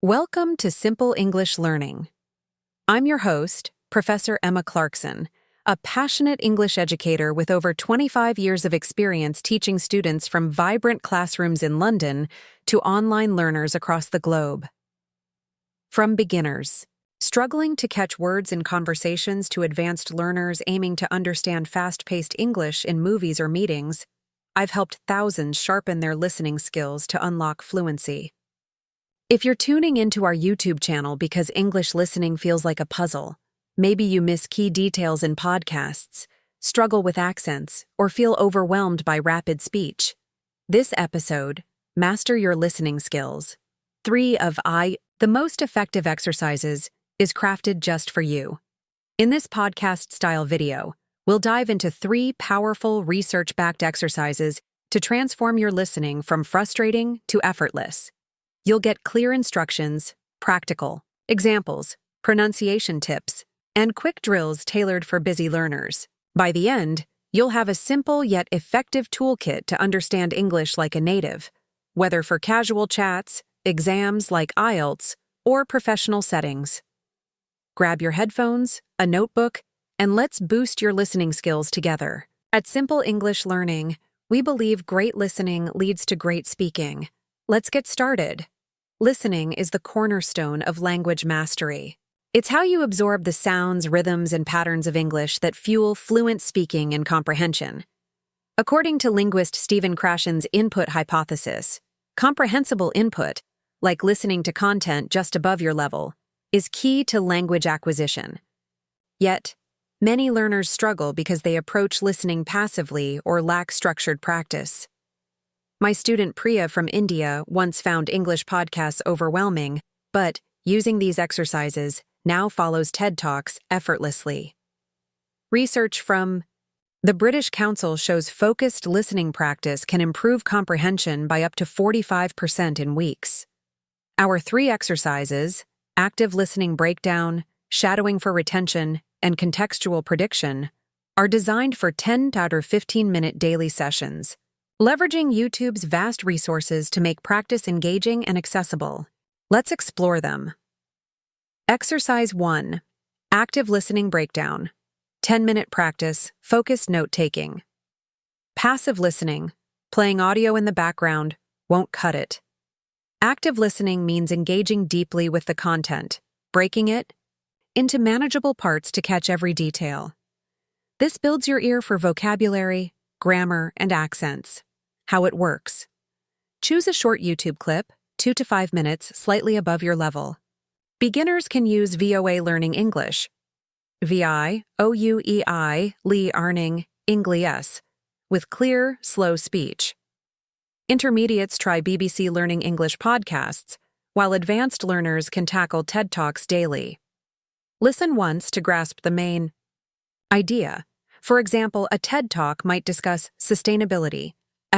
Welcome to Simple English Learning. I'm your host, Professor Emma Clarkson, a passionate English educator with over 25 years of experience teaching students from vibrant classrooms in London to online learners across the globe. From beginners, struggling to catch words in conversations, to advanced learners aiming to understand fast-paced English in movies or meetings, I've helped thousands sharpen their listening skills to unlock fluency. If you're tuning into our YouTube channel because English listening feels like a puzzle, maybe you miss key details in podcasts, struggle with accents, or feel overwhelmed by rapid speech, this episode, Master Your Listening Skills, 3 of the most effective exercises, is crafted just for you. In this podcast-style video, we'll dive into 3 powerful research-backed exercises to transform your listening from frustrating to effortless. You'll get clear instructions, practical examples, pronunciation tips, and quick drills tailored for busy learners. By the end, you'll have a simple yet effective toolkit to understand English like a native, whether for casual chats, exams like IELTS, or professional settings. Grab your headphones, a notebook, and let's boost your listening skills together. At Simple English Learning, we believe great listening leads to great speaking. Let's get started. Listening is the cornerstone of language mastery. It's how you absorb the sounds, rhythms, and patterns of English that fuel fluent speaking and comprehension. According to linguist Stephen Krashen's input hypothesis, comprehensible input, like listening to content just above your level, is key to language acquisition. Yet, many learners struggle because they approach listening passively or lack structured practice. My student Priya from India once found English podcasts overwhelming, but, using these exercises, now follows TED Talks effortlessly. Research from the British Council shows focused listening practice can improve comprehension by up to 45% in weeks. Our 3 exercises, active listening breakdown, shadowing for retention, and contextual prediction, are designed for 10 to 15-minute daily sessions, leveraging YouTube's vast resources to make practice engaging and accessible. Let's explore them. Exercise 1. Active listening breakdown. 10-minute practice, focused note-taking. Passive listening, playing audio in the background, won't cut it. Active listening means engaging deeply with the content, breaking it into manageable parts to catch every detail. This builds your ear for vocabulary, grammar, and accents. How it works. Choose a short YouTube clip, 2 to 5 minutes, slightly above your level. Beginners can use VOA Learning English, VI-OUEI Learning English, with clear, slow speech. Intermediates try BBC Learning English podcasts, while advanced learners can tackle TED Talks daily. Listen once to grasp the main idea. For example, a TED Talk might discuss sustainability,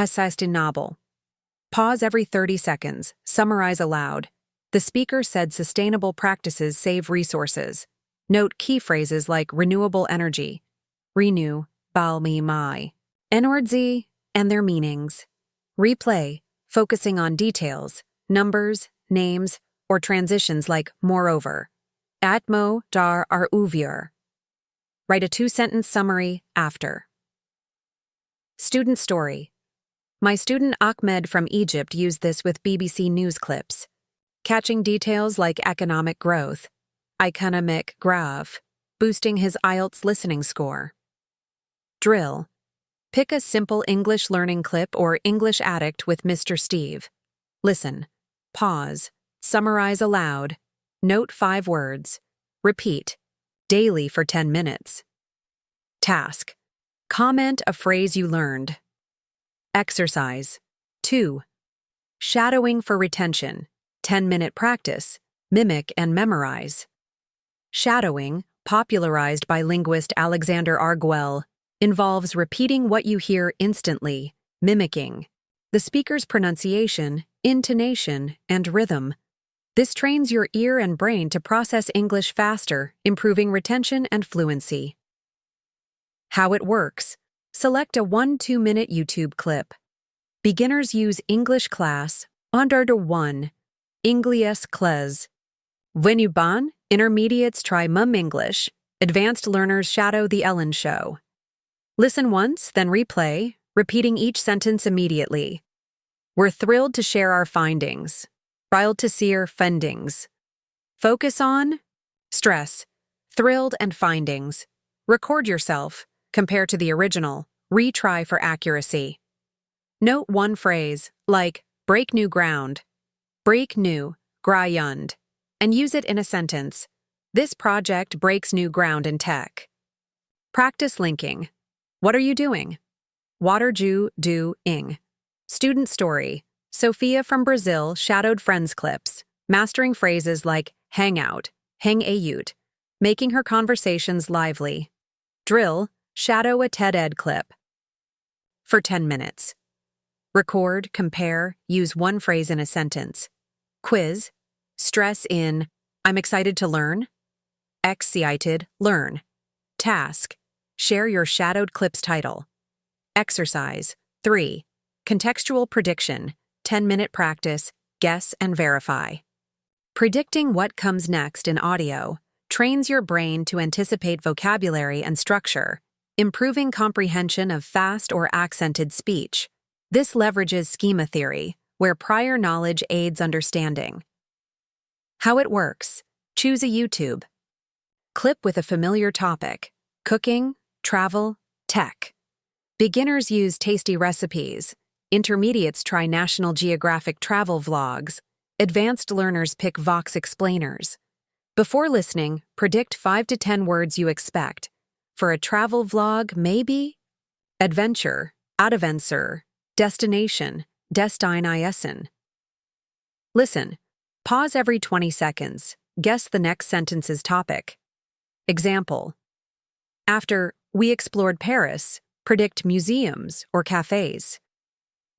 sustainable. Pause every 30 seconds, summarize aloud. The speaker said sustainable practices save resources. Note key phrases like renewable energy, renew, balmi mai, energy, and their meanings. Replay, focusing on details, numbers, names, or transitions like moreover, atmo dar ar uvier. Write a 2-sentence summary after. Student story. My student Ahmed from Egypt used this with BBC News clips, catching details like economic growth, economic graph, boosting his IELTS listening score. Drill. Pick a simple English learning clip or English addict with Mr. Steve. Listen, pause, summarize aloud, note 5 words, repeat, daily for 10 minutes. Task. Comment a phrase you learned. Exercise 2. Shadowing for retention. 10-minute practice. Mimic and memorize. Shadowing, popularized by linguist Alexander Arguel, involves repeating what you hear instantly, mimicking the speaker's pronunciation, intonation, and rhythm. This trains your ear and brain to process English faster, improving retention and fluency. How it works. Select a 1-2-minute YouTube clip. Beginners use English class, under 1, Inglés class. When you ban, intermediates try mum English. Advanced learners shadow the Ellen Show. Listen once, then replay, repeating each sentence immediately. We're thrilled to share our findings. Thrilled to see your findings. Focus on stress, thrilled, and findings. Record yourself. Compare to the original. Retry for accuracy. Note one phrase, like break new ground, break new ground, and use it in a sentence. This project breaks new ground in tech. Practice linking. What are you doing? What are you doing? Student story. Sophia from Brazil shadowed friends clips, mastering phrases like hang out, hang out, making her conversations lively. Drill. Shadow a TED Ed clip. For 10 minutes. Record, compare, use one phrase in a sentence. Quiz. Stress in I'm excited to learn. Excited, learn. Task. Share your shadowed clip's title. Exercise. 3. Contextual prediction. 10-minute practice. Guess and verify. Predicting what comes next in audio trains your brain to anticipate vocabulary and structure, improving comprehension of fast or accented speech. This leverages schema theory, where prior knowledge aids understanding. How it works. Choose a YouTube clip with a familiar topic: cooking, travel, tech. Beginners use tasty recipes. Intermediates try National Geographic travel vlogs. Advanced learners pick Vox explainers. Before listening, predict 5 to 10 words you expect. For a travel vlog, maybe adventure, adventure, destination, destination. Listen. Pause every 20 seconds. Guess the next sentence's topic. Example. After we explored Paris, predict museums or cafes.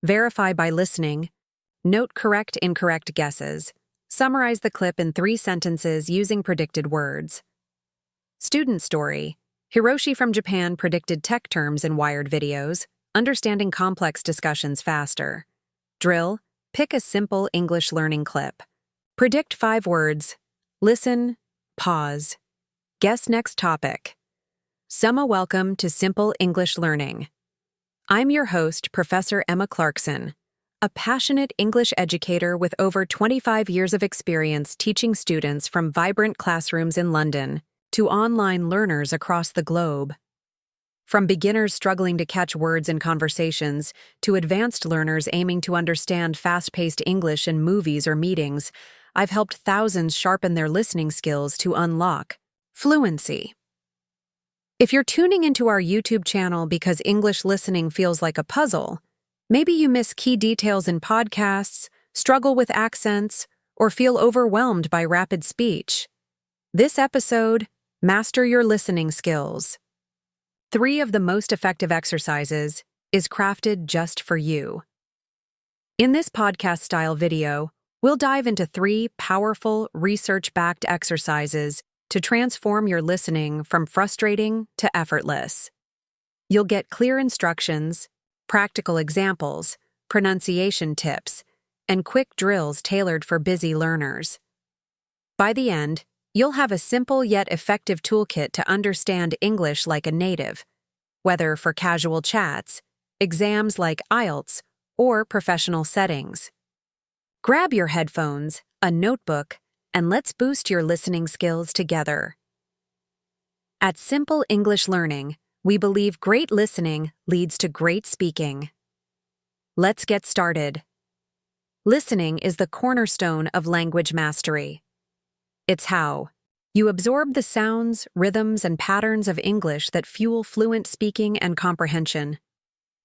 Verify by listening. Note correct, incorrect guesses. Summarize the clip in 3 sentences using predicted words. Student story. Hiroshi from Japan predicted tech terms in Wired videos, understanding complex discussions faster. Drill. Pick a simple English learning clip. Predict 5 words. Listen. Pause. Guess next topic. Summa welcome to Simple English Learning. I'm your host, Professor Emma Clarkson, a passionate English educator with over 25 years of experience teaching students from vibrant classrooms in London to online learners across the globe. From beginners struggling to catch words in conversations to advanced learners aiming to understand fast-paced English in movies or meetings, I've helped thousands sharpen their listening skills to unlock fluency. If you're tuning into our YouTube channel because English listening feels like a puzzle, maybe you miss key details in podcasts, struggle with accents, or feel overwhelmed by rapid speech. This episode, Master Your Listening Skills. 3 of the most effective exercises is crafted just for you. In this podcast-style video, we'll dive into 3 powerful, research-backed exercises to transform your listening from frustrating to effortless. You'll get clear instructions, practical examples, pronunciation tips, and quick drills tailored for busy learners. By the end, you'll have a simple yet effective toolkit to understand English like a native, whether for casual chats, exams like IELTS, or professional settings. Grab your headphones, a notebook, and let's boost your listening skills together. At Simple English Learning, we believe great listening leads to great speaking. Let's get started. Listening is the cornerstone of language mastery. It's how you absorb the sounds, rhythms, and patterns of English that fuel fluent speaking and comprehension.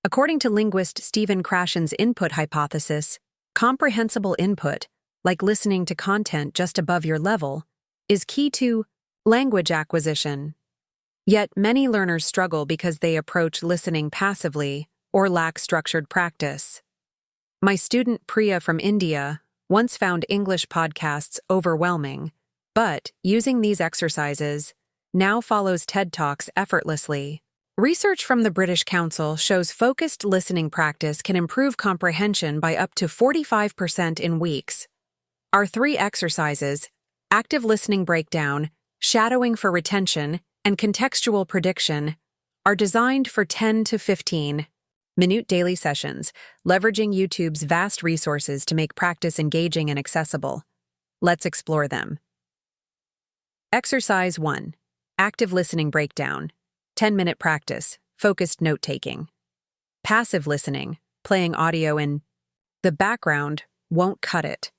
According to linguist Stephen Krashen's input hypothesis, comprehensible input, like listening to content just above your level, is key to language acquisition. Yet many learners struggle because they approach listening passively or lack structured practice. My student Priya from India once found English podcasts overwhelming, but, using these exercises, now follows TED Talks effortlessly. Research from the British Council shows focused listening practice can improve comprehension by up to 45% in weeks. Our 3 exercises, active listening breakdown, shadowing for retention, and contextual prediction, are designed for 10 to 15-minute daily sessions, leveraging YouTube's vast resources to make practice engaging and accessible. Let's explore them. Exercise 1. Active listening breakdown. 10-minute practice. Focused note-taking. Passive listening. Playing audio in the background won't cut it.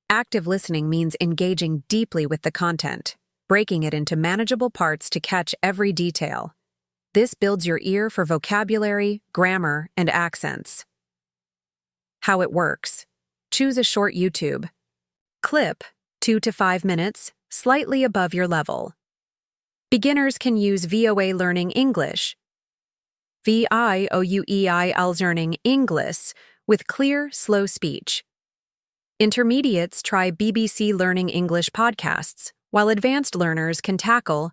Active listening means engaging deeply with the content, breaking it into manageable parts to catch every detail. This builds your ear for vocabulary, grammar, and accents. How it works. Choose a short YouTube clip, 2 to 5 minutes, slightly above your level. Beginners can use VOA Learning English, VIOUEILTS Learning English, with clear, slow speech. Intermediates try BBC Learning English podcasts, while advanced learners can tackle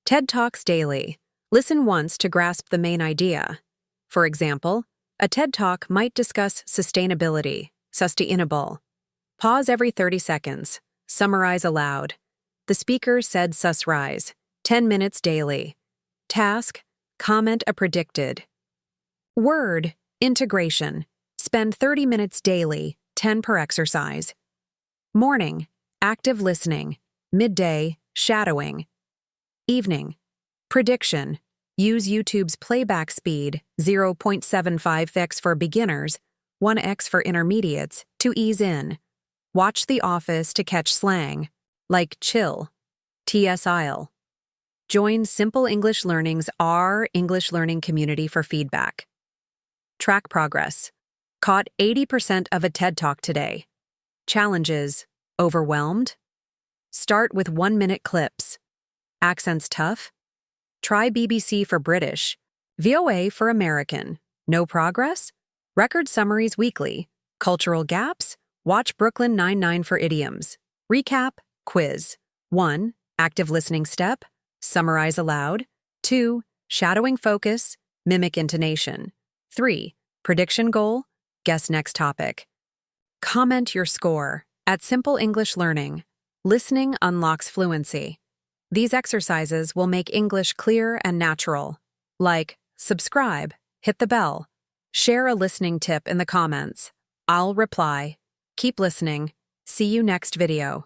TED Talks daily. Listen once to grasp the main idea. For example, a TED Talk might discuss sustainability, sustainable. Pause every 30 seconds. Summarize aloud. The speaker said rise. 10 minutes daily. Task, comment a predicted. Word, integration. Spend 30 minutes daily, 10 per exercise. Morning, active listening. Midday, shadowing. Evening, prediction. Use YouTube's playback speed, 0.75x for beginners, 1x for intermediates, to ease in. Watch The Office to catch slang, like chill, TSIL. Join Simple English Learning's R English Learning community for feedback. Track progress. Caught 80% of a TED Talk today. Challenges. Overwhelmed? Start with 1-minute clips. Accents tough? Try BBC for British. VOA for American. No progress? Record summaries weekly. Cultural gaps? Watch Brooklyn Nine-Nine for idioms. Recap, quiz. 1. Active listening step. Summarize aloud. 2. Shadowing focus. Mimic intonation. 3. Prediction goal. Guess next topic. Comment your score. At Simple English Learning, listening unlocks fluency. These exercises will make English clear and natural. Like, subscribe, hit the bell. Share a listening tip in the comments. I'll reply. Keep listening. See you next video.